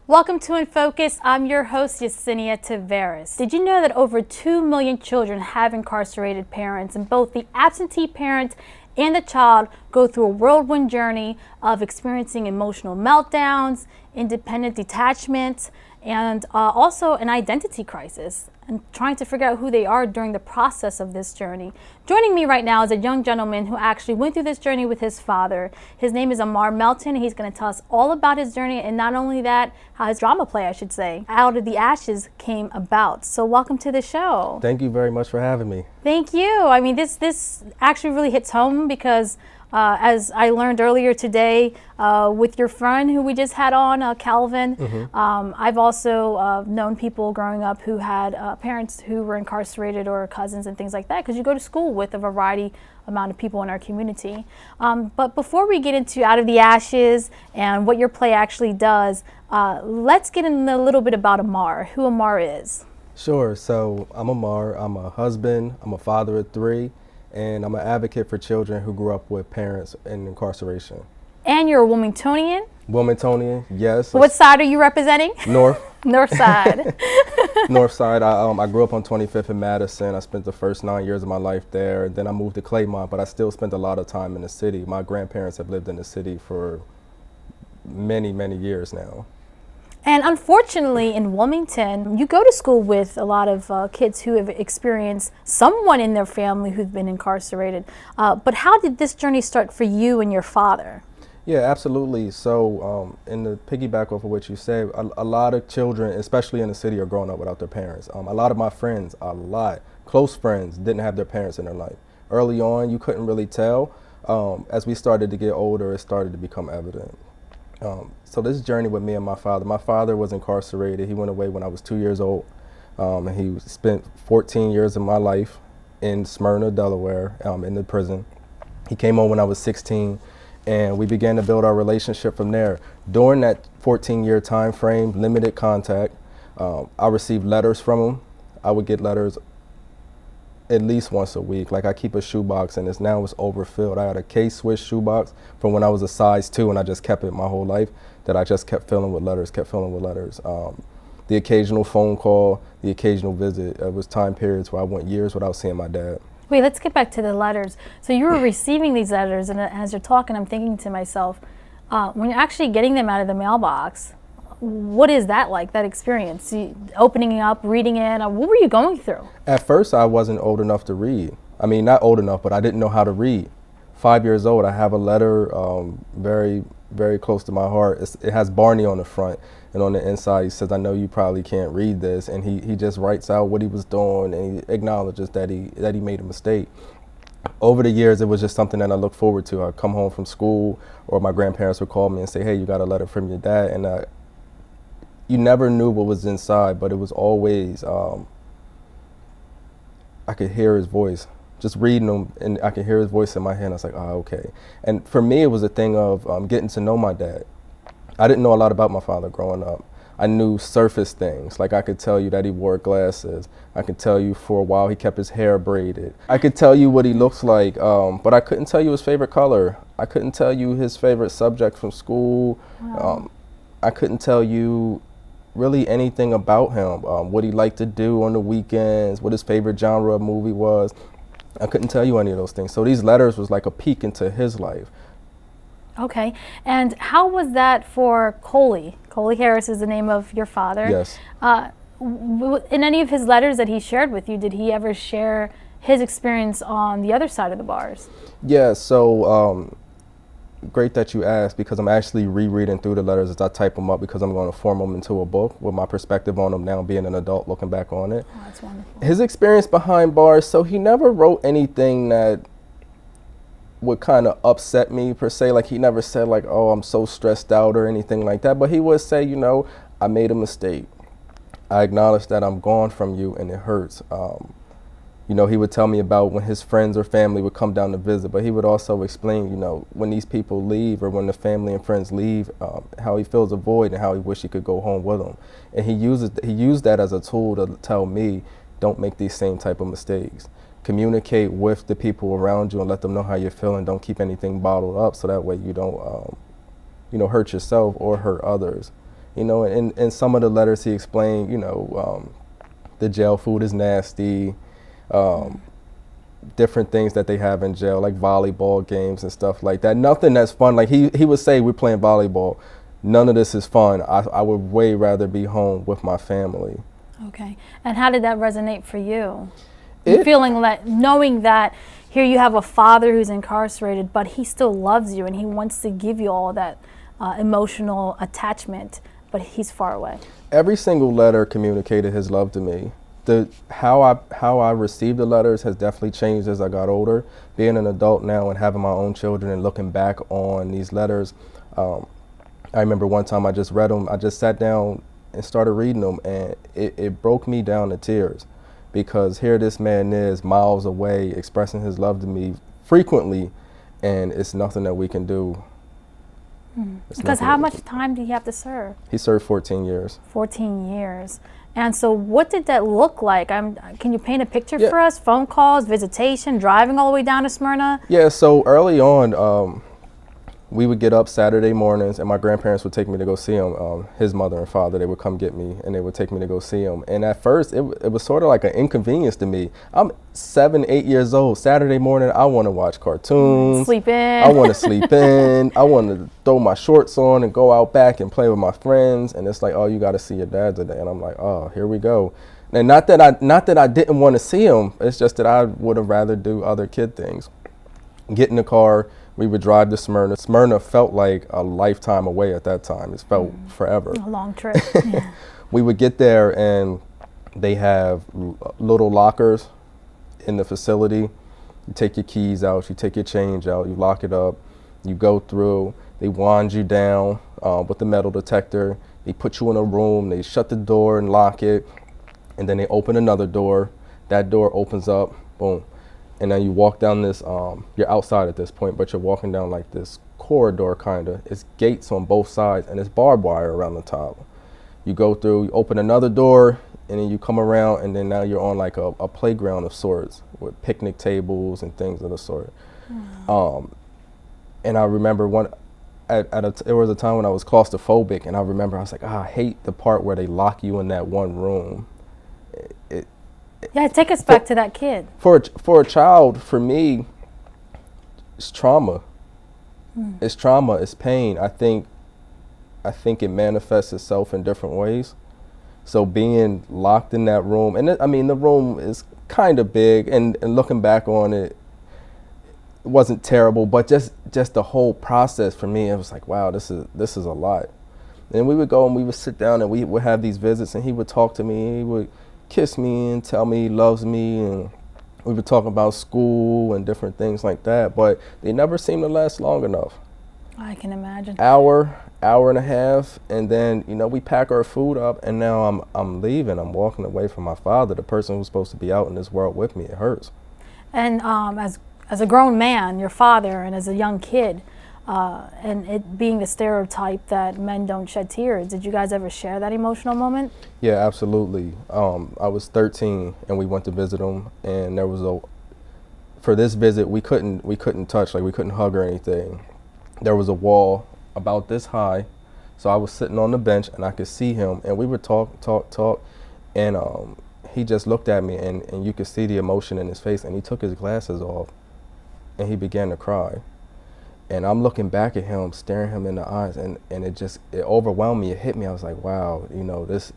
Welcome to In Focus. I'm your host, Yesenia Taveras. Did you know that over 2 million children have incarcerated parents, and both the absentee parent and the child go through a whirlwind journey of experiencing emotional meltdowns, independent detachment, and also an identity crisis, and trying to figure out who they are during the process of this journey. Joining me right now is a young gentleman who actually went through this journey with his father. His name is Ahmarr Melton. He's going to tell us all about his journey, and not only that, how his drama play, I should say, Out of the Ashes came about. So welcome to the show. Thank you very much for having me. Thank you. I mean, this actually really hits home because as I learned earlier today with your friend who we just had on, Calvin, I've also known people growing up who had parents who were incarcerated or cousins and things like that, because you go to school with a variety amount of people in our community. But before we get into Out of the Ashes and what your play actually does, let's get in a little bit about Ahmarr, who Ahmarr is. Sure. So I'm Ahmarr. I'm a husband. I'm a father of 3. And I'm an advocate for children who grew up with parents in incarceration. And you're a Wilmingtonian? Wilmingtonian, yes. What side are you representing? North. North side. North side. I grew up on 25th and Madison. I spent the first 9 years of my life there. Then I moved to Claymont, but I still spent a lot of time in the city. My grandparents have lived in the city for many, many years now. And unfortunately, in Wilmington, you go to school with a lot of kids who have experienced someone in their family who's been incarcerated. But how did this journey start for you and your father? Yeah, absolutely. So in the piggyback off of what you said, a lot of children, especially in the city, are growing up without their parents. A lot of my friends, close friends, didn't have their parents in their life. Early on, you couldn't really tell. As we started to get older, it started to become evident. So this journey with me and my father was incarcerated. He went away when I was 2 years old. And he spent 14 years of my life in Smyrna, Delaware, in the prison. He came home when I was 16, and we began to build our relationship from there. During that 14-year time frame, limited contact, I received letters from him. I would get letters at least once a week. Like, I keep a shoebox, and it's overfilled. I had a K-Swiss shoebox from when I was a size 2, and I just kept it my whole life, that I just kept filling with letters. The occasional phone call, the occasional visit. It was time periods where I went years without seeing my dad. Wait, let's get back to the letters. So you were receiving these letters, and as you're talking, I'm thinking to myself, when you're actually getting them out of the mailbox, what is that like, that experience? Opening it up, reading it, what were you going through? At first, I wasn't old enough to read. I mean, not old enough, but I didn't know how to read. 5 years old, I have a letter very, very close to my heart. It has Barney on the front, and on the inside he says, "I know you probably can't read this," and he just writes out what he was doing, and he acknowledges that he made a mistake. Over the years, it was just something that I looked forward to. I'd come home from school, or my grandparents would call me and say, "Hey, you got a letter from your dad," and you never knew what was inside, but it was always, I could hear his voice. Just reading them, and I could hear his voice in my head. I was like, oh, okay. And for me, it was a thing of getting to know my dad. I didn't know a lot about my father growing up. I knew surface things. Like, I could tell you that he wore glasses. I could tell you for a while he kept his hair braided. I could tell you what he looks like, but I couldn't tell you his favorite color. I couldn't tell you his favorite subject from school. Wow. I couldn't tell you really anything about him, what he liked to do on the weekends, what his favorite genre of movie was. I couldn't tell you any of those things. So these letters was like a peek into his life. Okay, and how was that for Coley? Coley Harris is the name of your father. Yes. In any of his letters that he shared with you, did he ever share his experience on the other side of the bars? Yeah, so great that you asked, because I'm actually rereading through the letters as I type them up, because I'm going to form them into a book with my perspective on them now, being an adult looking back on it. Oh, that's wonderful. His experience behind bars, so he never wrote anything that would kind of upset me per se. Like, he never said like, oh, I'm so stressed out or anything like that, but he would say, you know, I made a mistake. I acknowledge that I'm gone from you and it hurts. You know, he would tell me about when his friends or family would come down to visit, but he would also explain, you know, when these people leave, or when the family and friends leave, how he feels a void and how he wish he could go home with them. And he used that as a tool to tell me, don't make these same type of mistakes. Communicate with the people around you and let them know how you're feeling. Don't keep anything bottled up, so that way you don't, you know, hurt yourself or hurt others. You know, in some of the letters he explained, you know, the jail food is nasty, different things that they have in jail, like volleyball games and stuff like that. Nothing that's fun. Like he would say, we're playing volleyball. None of this is fun. I would way rather be home with my family. Okay. And how did that resonate for you? Feeling that, knowing that here you have a father who's incarcerated, but he still loves you and he wants to give you all that emotional attachment, but he's far away. Every single letter communicated his love to me. How I received the letters has definitely changed as I got older. Being an adult now and having my own children and looking back on these letters, I remember one time I just read them. I just sat down and started reading them, and it broke me down to tears, because here this man is miles away expressing his love to me frequently, and it's nothing that we can do. Because how much time do you have to serve? He served 14 years. 14 years. And so what did that look like? Can you paint a picture for us? Phone calls, visitation, driving all the way down to Smyrna? Yeah, so early on, we would get up Saturday mornings, and my grandparents would take me to go see him. His mother and father, they would come get me, and they would take me to go see him. And at first, it was sort of like an inconvenience to me. I'm 7, 8 years old. Saturday morning, I want to watch cartoons. Sleep in. I want to sleep in. I want to throw my shorts on and go out back and play with my friends. And it's like, oh, you got to see your dad today. And I'm like, oh, here we go. And not that I didn't want to see him. It's just that I would have rather do other kid things. Get in the car. We would drive to Smyrna. Smyrna felt like a lifetime away at that time. It felt forever. A long trip. Yeah. We would get there, and they have little lockers in the facility. You take your keys out, you take your change out, you lock it up, you go through, they wand you down with the metal detector. They put you in a room, they shut the door and lock it, and then they open another door. That door opens up, boom. And then you walk down this, you're outside at this point, but you're walking down like this corridor kind of. It's gates on both sides, and it's barbed wire around the top. You go through, you open another door, and then you come around, and then now you're on like a playground of sorts with picnic tables and things of the sort. And I remember there was a time when I was claustrophobic, and I remember I was like, I hate the part where they lock you in that one room. Yeah, take us back to that kid. For a child, for me, it's trauma. It's trauma. It's pain. I think it manifests itself in different ways. So being locked in that room, and the room is kind of big, and looking back on it, it wasn't terrible, but just the whole process for me, it was like, wow, this is a lot. And we would go and we would sit down and we would have these visits, and he would talk to me. He would kiss me and tell me he loves me, and we would talk about school and different things like that, but they never seemed to last long enough. I can imagine. Hour and a half, and then we pack our food up, and now I'm leaving. I'm walking away from my father, the person who's supposed to be out in this world with me. It hurts. And as a grown man, your father, and as a young kid, and it being the stereotype that men don't shed tears, did you guys ever share that emotional moment? Yeah, absolutely. I was 13 and we went to visit him, and for this visit we couldn't touch, like we couldn't hug or anything. There was a wall about this high, so I was sitting on the bench and I could see him, and we would talk, and he just looked at me, and you could see the emotion in his face, and he took his glasses off and he began to cry. And I'm looking back at him, staring him in the eyes, and it overwhelmed me. It hit me. I was like, wow, this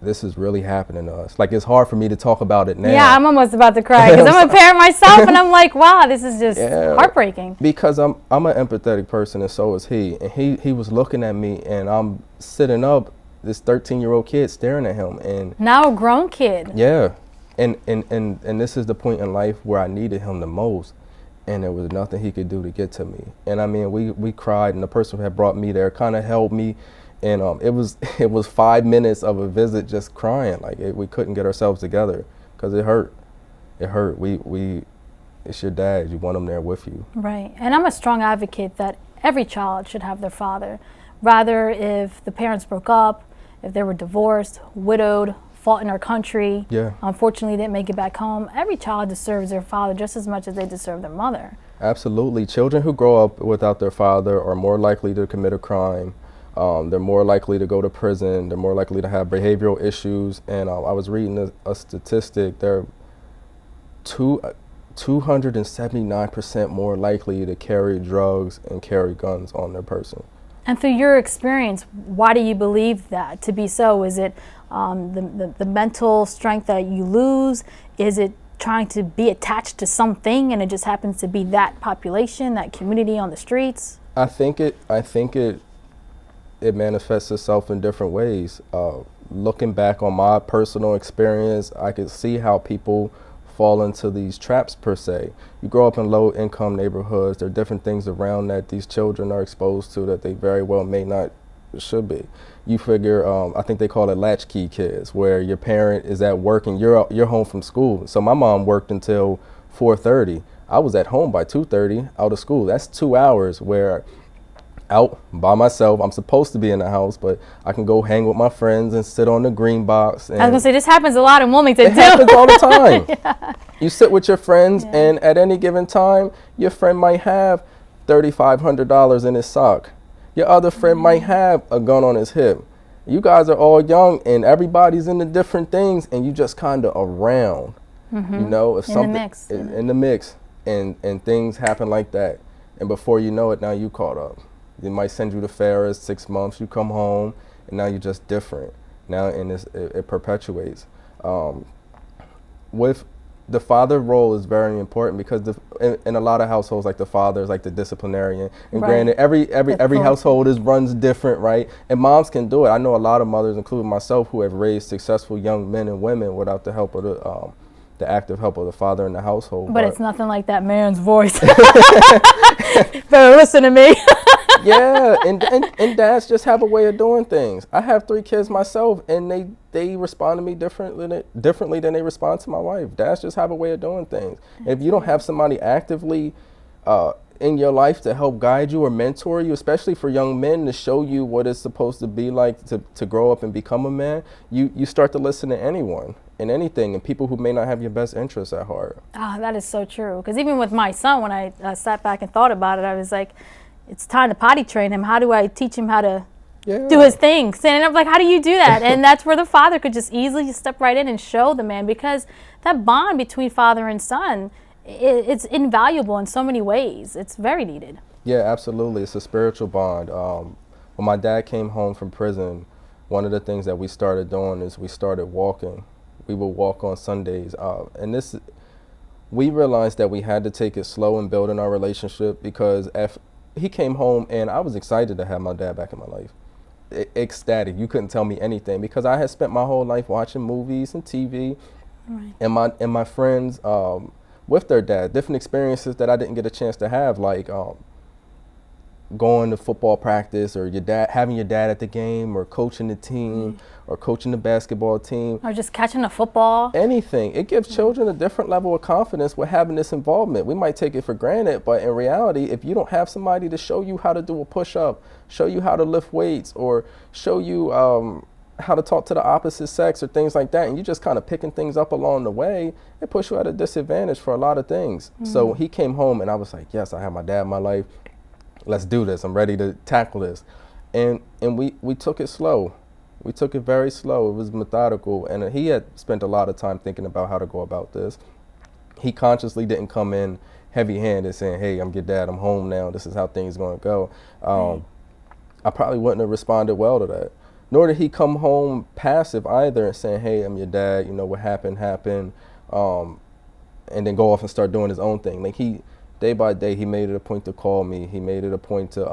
is really happening to us. Like, it's hard for me to talk about it now. Yeah, I'm almost about to cry because I'm a parent myself, and I'm like, wow, this is just heartbreaking. Because I'm an empathetic person, and so is he. And he was looking at me, and I'm sitting up, this 13-year-old kid staring at him, and now a grown kid. Yeah, and this is the point in life where I needed him the most. And there was nothing he could do to get to me. And I mean, we cried, and the person who had brought me there kind of held me, and it was 5 minutes of a visit just crying. Like we couldn't get ourselves together because it hurt. It hurt. It's your dad. You want him there with you. Right. And I'm a strong advocate that every child should have their father. Rather, if the parents broke up, if they were divorced, widowed, fought in our country, unfortunately didn't make it back home, every child deserves their father just as much as they deserve their mother. Absolutely. Children who grow up without their father are more likely to commit a crime, They're more likely to go to prison. They're more likely to have behavioral issues. And I was reading a statistic. They're 279% more likely to carry drugs and carry guns on their person. And through your experience, why do you believe that to be so? Is it the mental strength that you lose? Is it trying to be attached to something and it just happens to be that population, that community on the streets? I think it manifests itself in different ways. Looking back on my personal experience, I could see how people fall into these traps per se. You grow up in low income neighborhoods, there are different things around that these children are exposed to that they very well may not should be. You figure, I think they call it latchkey kids, where your parent is at work and you're home from school. So my mom worked until 4:30. I was at home by 2:30 out of school. That's 2 hours where out by myself. I'm supposed to be in the house, but I can go hang with my friends and sit on the green box. And I was gonna say, this happens a lot in Wilmington too. It happens all the time. Yeah. You sit with your friends, and at any given time, your friend might have $3,500 in his sock. Your other friend might have a gun on his hip. You guys are all young, and everybody's into different things, and you just kind of around. You know, if something in the mix, and things happen like that, and before you know it, now you caught up. They might send you to Ferris 6 months. You come home, and now you're just different. Now, and it perpetuates. With the father role is very important because in a lot of households, like the father is like the disciplinarian. And granted, every household runs different, right? And moms can do it. I know a lot of mothers, including myself, who have raised successful young men and women without the help of the active help of the father in the household. But it's nothing like that man's voice. Better listen to me. Yeah, and dads just have a way of doing things. I have 3 kids myself, and they respond to me differently than they respond to my wife. Dads just have a way of doing things. And if you don't have somebody actively in your life to help guide you or mentor you, especially for young men, to show you what it's supposed to be like to grow up and become a man, you start to listen to anyone and anything, and people who may not have your best interests at heart. That is so true. Because even with my son, when I sat back and thought about it, I was like, it's time to potty train him. How do I teach him how to do his things? And I'm like, how do you do that? And that's where the father could just easily step right in and show the man, because that bond between father and son, it's invaluable in so many ways. It's very needed. Yeah, absolutely. It's a spiritual bond. When my dad came home from prison, one of the things that we started doing is we started walking. We would walk on Sundays. We realized that we had to take it slow in building our relationship, because he came home and I was excited to have my dad back in my life. Ecstatic. You couldn't tell me anything, because I had spent my whole life watching movies and TV, and my friends with their dad, different experiences that I didn't get a chance to have, like going to football practice, or having your dad at the game, or coaching the team, or coaching the basketball team, or just catching a football. Anything. It gives children a different level of confidence with having this involvement. We might take it for granted, but in reality, if you don't have somebody to show you how to do a push-up, show you how to lift weights, or show you how to talk to the opposite sex, or things like that, and you just kind of picking things up along the way, it puts you at a disadvantage for a lot of things. So he came home and I was like, yes, I have my dad in my life. Let's do this. I'm ready to tackle this. And we took it slow. We took it very slow. It was methodical. And he had spent a lot of time thinking about how to go about this. He consciously didn't come in heavy-handed saying, hey, I'm your dad. I'm home now. This is how things are going to go. I probably wouldn't have responded well to that. Nor did he come home passive either and saying, hey, I'm your dad. You know, what happened. And then go off and start doing his own thing. Like day by day, he made it a point to call me. He made it a point to,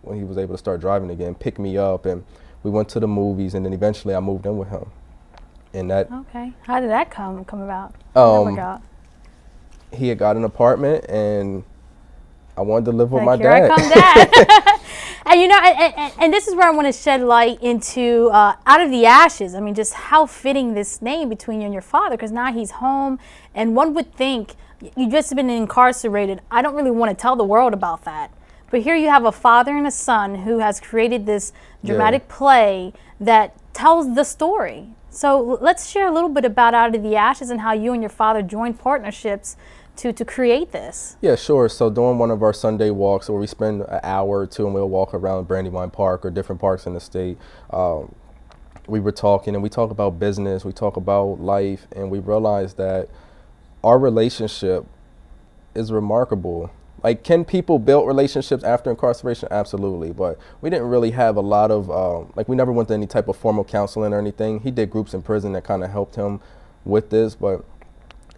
when he was able to start driving again, pick me up, and we went to the movies, and then eventually I moved in with him. And that. Okay. How did that come about? He had got an apartment, and I wanted to live with my Here dad. I come, Dad. And you know, and this is where I want to shed light into Out of the Ashes. I mean, just how fitting this name between you and your father, because now he's home, and one would think, you just been incarcerated. I don't really want to tell the world about that. But here you have a father and a son who has created this dramatic play that tells the story. So let's share a little bit about Out of the Ashes and how you and your father joined partnerships to create this? Yeah, sure. So during one of our Sunday walks, where we spend an hour or two and we'll walk around Brandywine Park or different parks in the state, we were talking, and we talk about business, we talk about life, and we realized that our relationship is remarkable. Like, can people build relationships after incarceration? Absolutely. But we didn't really have a lot of, we never went to any type of formal counseling or anything. He did groups in prison that kind of helped him with this, but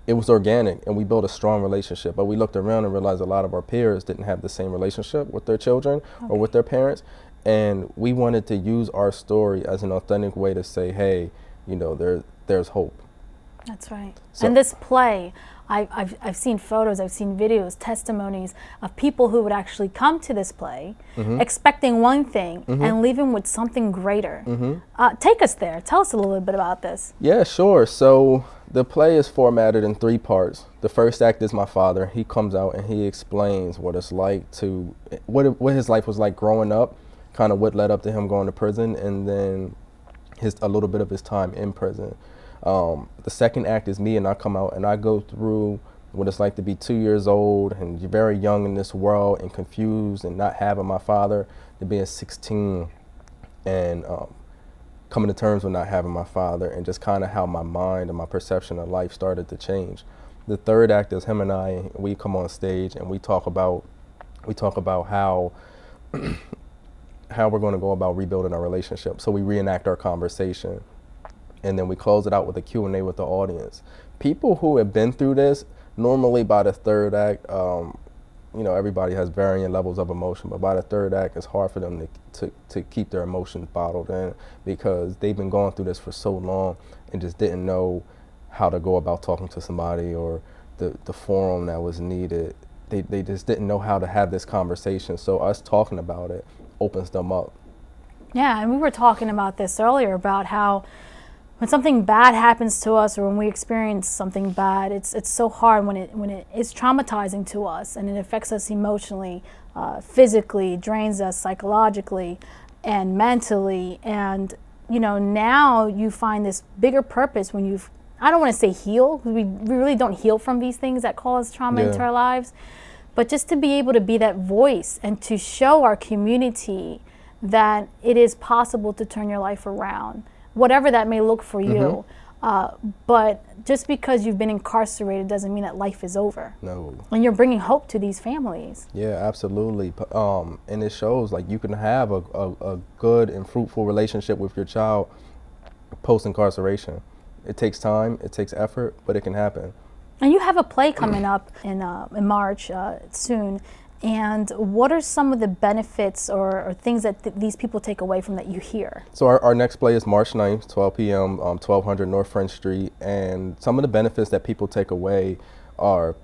it was organic, and we built a strong relationship. But we looked around and realized a lot of our peers didn't have the same relationship with their children or with their parents. And we wanted to use our story as an authentic way to say, hey, there's hope. That's right. So, and this play, I've seen photos, I've seen videos, testimonies of people who would actually come to this play expecting one thing and leaving with something greater. Take us there. Tell us a little bit about this. Yeah, sure. So the play is formatted in 3 parts. The first act is my father. He comes out and he explains what it's like what his life was like growing up, kind of what led up to him going to prison, and then a little bit of his time in prison. The second act is me, and I come out and I go through what it's like to be 2 years old and very young in this world and confused and not having my father, to being 16 and coming to terms with not having my father, and just kind of how my mind and my perception of life started to change. The third act is him and I, we come on stage and we talk about how how we're going to go about rebuilding our relationship. So we reenact our conversation, and then we close it out with a Q&A with the audience. People who have been through this, normally by the third act, everybody has varying levels of emotion, but by the third act, it's hard for them to keep their emotions bottled in, because they've been going through this for so long and just didn't know how to go about talking to somebody, or the forum that was needed. They just didn't know how to have this conversation. So us talking about it opens them up. Yeah, and we were talking about this earlier, about how when something bad happens to us, or when we experience something bad, it's so hard when it is traumatizing to us, and it affects us emotionally, physically, drains us psychologically and mentally. And now you find this bigger purpose when you've, I don't want to say heal, because we really don't heal from these things that cause trauma into our lives, but just to be able to be that voice and to show our community that it is possible to turn your life around, whatever that may look for you. But just because you've been incarcerated doesn't mean that life is over. No. And you're bringing hope to these families. Yeah, absolutely. And it shows like you can have a good and fruitful relationship with your child post-incarceration. It takes time, it takes effort, but it can happen. And you have a play coming up in March soon. And what are some of the benefits or things that these people take away from that you hear? So our next play is March 9th, 12 p.m., 1200 North French Street. And some of the benefits that people take away are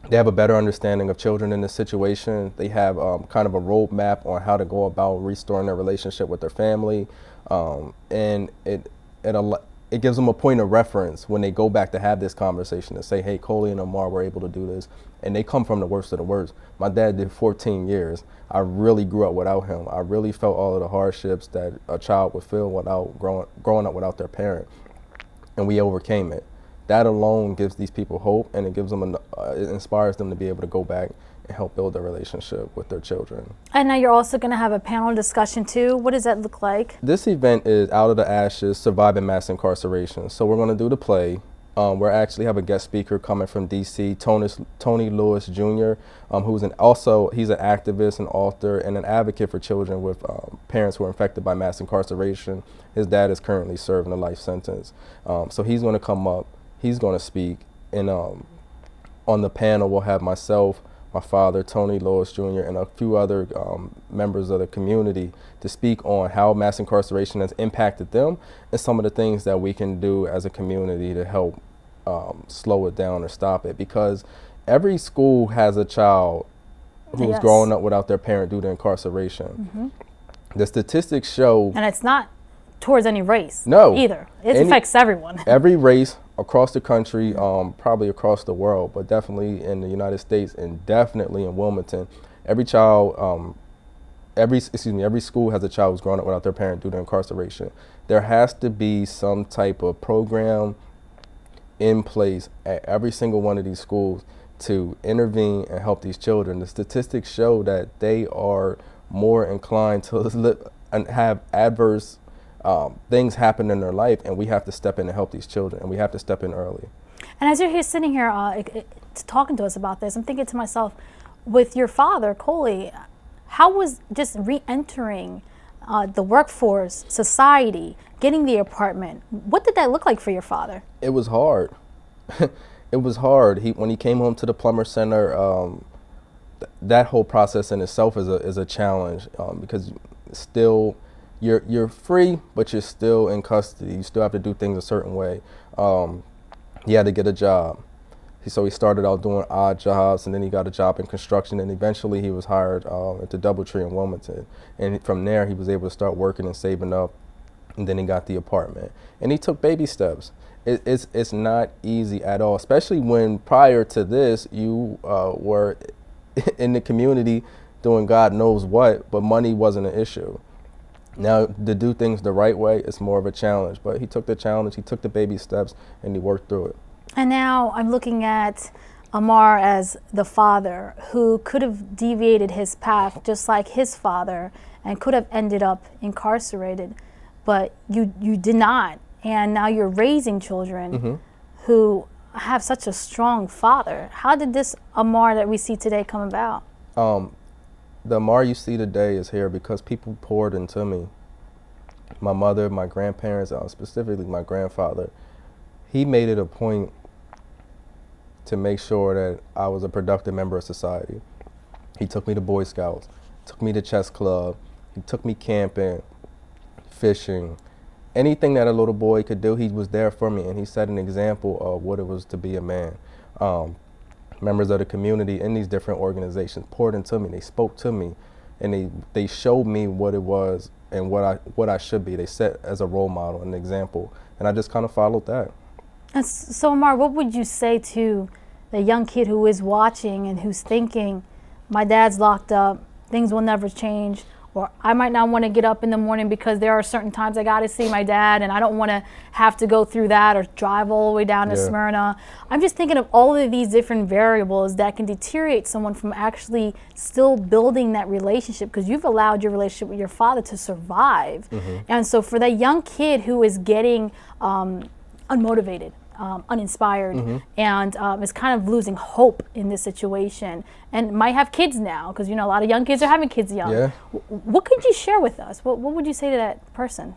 they have a better understanding of children in this situation. They have kind of a roadmap on how to go about restoring their relationship with their family. And it gives them a point of reference when they go back to have this conversation to say, hey, Coley and Ahmarr were able to do this. And they come from the worst of the worst. My dad did 14 years. I really grew up without him. I really felt all of the hardships that a child would feel without growing up without their parent. And we overcame it. That alone gives these people hope, and it gives them it inspires them to be able to go back and help build their relationship with their children. And now you're also going to have a panel discussion too. What does that look like? This event is Out of the Ashes, Surviving Mass Incarceration. So we're going to do the play. We actually have a guest speaker coming from DC, Tony Lewis Jr., he's an activist, an author, and an advocate for children with parents who are infected by mass incarceration. His dad is currently serving a life sentence. So he's going to come up, he's going to speak, and on the panel we'll have myself, my father, Tony Lewis Jr., and a few other members of the community to speak on how mass incarceration has impacted them and some of the things that we can do as a community to help slow it down or stop it. Because every school has a child who's growing up without their parent due to incarceration. The statistics show... And it's not towards any race either. It affects everyone. Every race across the country, probably across the world, but definitely in the United States and definitely in Wilmington. Every child, every school has a child who's grown up without their parent due to incarceration. There has to be some type of program in place at every single one of these schools to intervene and help these children. The statistics show that they are more inclined to live and have adverse things happen in their life, and we have to step in and help these children, and we have to step in early. And as you're here sitting here talking to us about this, I'm thinking to myself, with your father, Coley, how was just re-entering the workforce, society, getting the apartment, what did that look like for your father? It was hard. It was hard. When he came home to the Plumber Center, that whole process in itself is a challenge, because still you're free, but you're still in custody. You still have to do things a certain way. He had to get a job. So he started out doing odd jobs, and then he got a job in construction, and eventually he was hired at the DoubleTree in Wilmington. And from there, he was able to start working and saving up, and then he got the apartment. And he took baby steps. It's not easy at all, especially when prior to this, you were in the community doing God knows what, but money wasn't an issue. Now, to do things the right way, it's more of a challenge. But he took the challenge, he took the baby steps, and he worked through it. And now I'm looking at Ahmarr as the father who could have deviated his path just like his father and could have ended up incarcerated, but you did not. And now you're raising children who have such a strong father. How did this Ahmarr that we see today come about? The Ahmarr you see today is here because people poured into me. My mother, my grandparents, specifically my grandfather, he made it a point to make sure that I was a productive member of society. He took me to Boy Scouts, took me to chess club, he took me camping, fishing, anything that a little boy could do, he was there for me, and he set an example of what it was to be a man. Members of the community in these different organizations poured into me, they spoke to me, and they showed me what it was and what I should be. They set as a role model, an example, and I just kind of followed that. And so, Ahmarr, what would you say to the young kid who is watching and who's thinking, my dad's locked up, things will never change, or I might not want to get up in the morning because there are certain times I got to see my dad and I don't want to have to go through that or drive all the way down to Smyrna. I'm just thinking of all of these different variables that can deteriorate someone from actually still building that relationship, because you've allowed your relationship with your father to survive. And so for that young kid who is getting unmotivated, uninspired, and is kind of losing hope in this situation, and might have kids now, because a lot of young kids are having kids young. What could you share with us? What would you say to that person?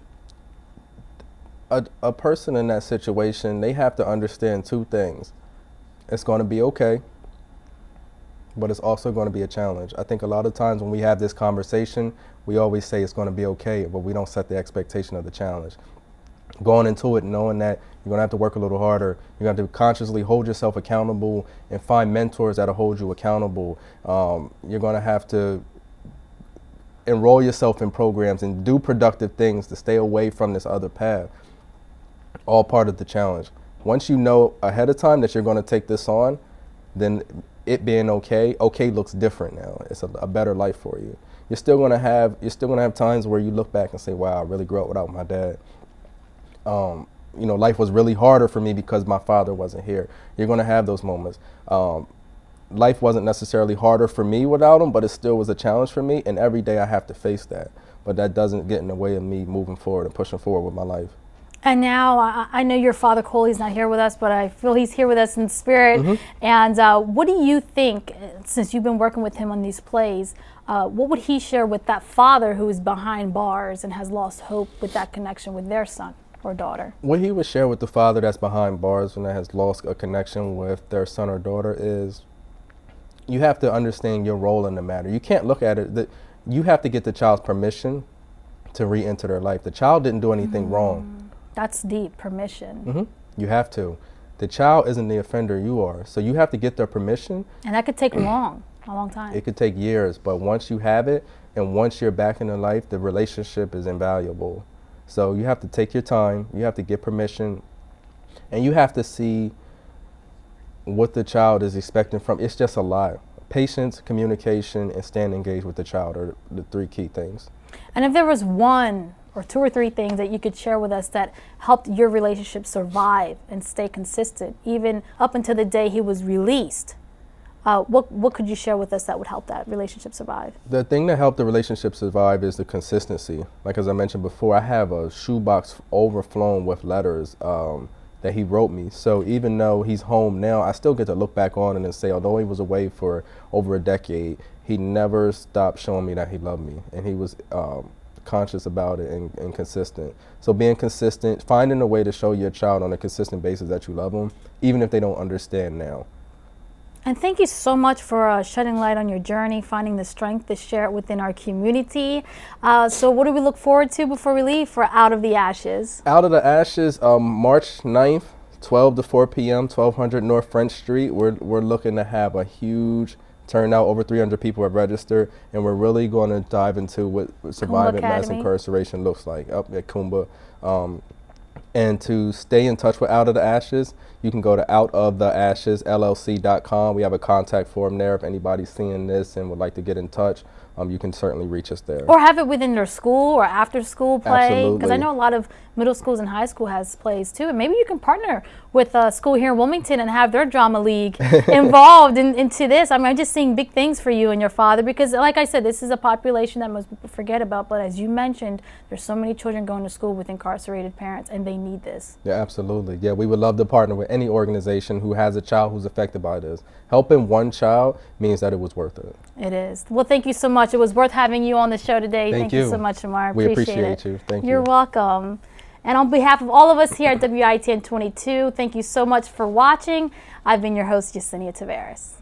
A person in that situation, they have to understand two things. It's going to be okay, but it's also going to be a challenge. I think a lot of times when we have this conversation, we always say it's going to be okay, but we don't set the expectation of the challenge. Going into it knowing that you're going to have to work a little harder, you're going to have to consciously hold yourself accountable and find mentors that'll hold you accountable. You're going to have to enroll yourself in programs and do productive things to stay away from this other path. All part of the challenge. Once you know ahead of time that you're going to take this on, then it being okay looks different now. It's a better life for you. You're still going to have times where you look back and say, wow, I really grew up without my dad. Life was really harder for me because my father wasn't here. You're going to have those moments. Life wasn't necessarily harder for me without him, but it still was a challenge for me, and every day I have to face that. But that doesn't get in the way of me moving forward and pushing forward with my life. And now I know your father, Coley's not here with us, but I feel he's here with us in spirit. And what do you think, since you've been working with him on these plays, what would he share with that father who is behind bars and has lost hope with that connection with their son or daughter? What he would share with the father that's behind bars and that has lost a connection with their son or daughter is, you have to understand your role in the matter. You can't look at it that you have to get the child's permission to re-enter their life. The child didn't do anything wrong. That's deep, permission. You have to. The child isn't the offender, you are. So you have to get their permission. And that could take a long time. It could take years, but once you have it and once you're back in their life, the relationship is invaluable. So you have to take your time, you have to get permission, and you have to see what the child is expecting from. It's just a lot. Patience, communication, and staying engaged with the child are the three key things. And if there was one or two or three things that you could share with us that helped your relationship survive and stay consistent, even up until the day he was released, What could you share with us that would help that relationship survive? The thing that helped the relationship survive is the consistency. Like as I mentioned before, I have a shoebox overflowing with letters that he wrote me. So even though he's home now, I still get to look back on it and say, although he was away for over a decade, he never stopped showing me that he loved me, and he was conscious about it and consistent. So being consistent, finding a way to show your child on a consistent basis that you love them, even if they don't understand now. And thank you so much for shedding light on your journey, finding the strength to share it within our community. So what do we look forward to before we leave for Out of the Ashes? Out of the Ashes, March 9th, 12 to 4 p.m., 1200 North French Street. We're looking to have a huge turnout. Over 300 people have registered, and we're really going to dive into what surviving mass incarceration looks like up at Kumba. And to stay in touch with Out of the Ashes, you can go to outoftheashesllc.com. We have a contact form there. If anybody's seeing this and would like to get in touch, you can certainly reach us there. Or have it within their school or after school play. Absolutely. Because I know a lot of middle schools and high school has plays too. And maybe you can partner with a school here in Wilmington and have their drama league involved into this. I mean, I'm just seeing big things for you and your father, because like I said, this is a population that most people forget about. But as you mentioned, there's so many children going to school with incarcerated parents, and they need this. Yeah, absolutely. Yeah, we would love to partner with any organization who has a child who's affected by this. Helping one child means that it was worth it. It is. Well, thank you so much. It was worth having you on the show today. Thank you so much, Ahmarr. We appreciate you. Thank you. You're welcome. And on behalf of all of us here at WITN 22, thank you so much for watching. I've been your host, Yesenia Taveras.